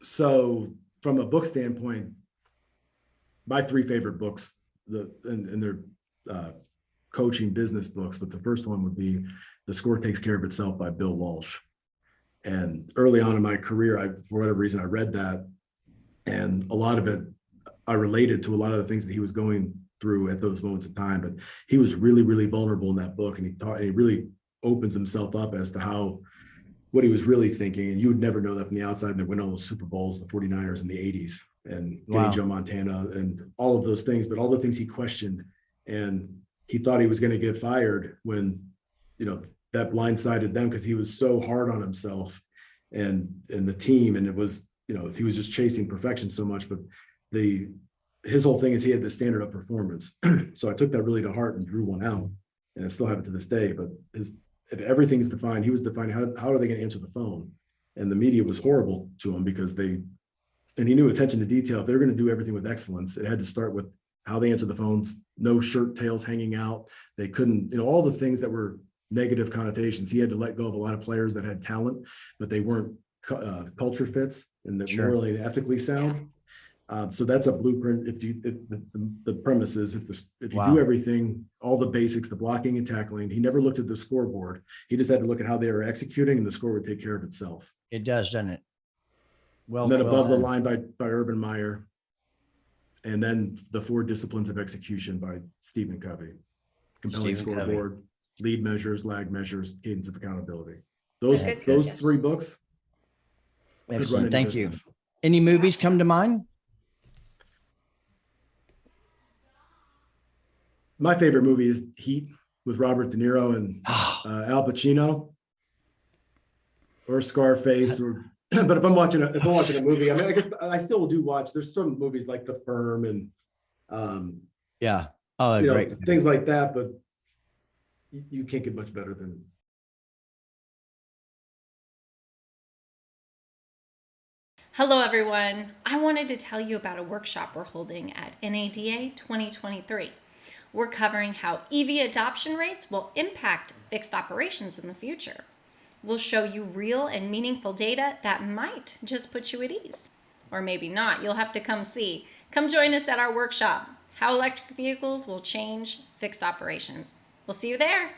So from a book standpoint, my three favorite books, and they're coaching business books, but the first one would be The Score Takes Care of Itself by Bill Walsh. And early on in my career, for whatever reason, I read that, and a lot of it, I related to a lot of the things that he was going through at those moments of time. But he was really, really vulnerable in that book, and he really opens himself up as to what he was really thinking. And you would never know that from the outside. And they win all those Super Bowls, the 49ers in the 80s, and getting Joe Montana and all of those things, but all the things he questioned. And he thought he was going to get fired when, that blindsided them, because he was so hard on himself and the team. And it was, he was just chasing perfection so much. But his whole thing is he had the standard of performance. So I took that really to heart and drew one out, and I still have it to this day. But if everything's defined, he was defining how are they going to answer the phone? And the media was horrible to him, because and he knew attention to detail. If they're going to do everything with excellence, it had to start with how they answer the phones, no shirt tails hanging out. They couldn't, all the things that were negative connotations. He had to let go of a lot of players that had talent, but they weren't culture fits and they're morally and ethically sound. So that's a blueprint. If the premise is if you do everything, all the basics, the blocking and tackling, he never looked at the scoreboard. He just had to look at how they were executing, and the score would take care of itself. It does, doesn't it? Well, and then Above the Line by Urban Meyer, and then The Four Disciplines of Execution by Stephen Covey. Compelling scoreboard, lead measures, lag measures, cadence of accountability. Those three books. Excellent. Thank you. Any movies come to mind? My favorite movie is Heat with Robert De Niro and Al Pacino, or Scarface, but if I'm watching a movie, I mean, I guess I still do watch. There's some movies like The Firm and great things like that, but you can't get much better than. Hello everyone. I wanted to tell you about a workshop we're holding at NADA 2023. We're covering how EV adoption rates will impact fixed operations in the future. We'll show you real and meaningful data that might just put you at ease. Or maybe not. You'll have to come see. Come join us at our workshop, How Electric Vehicles Will Change Fixed Operations. We'll see you there.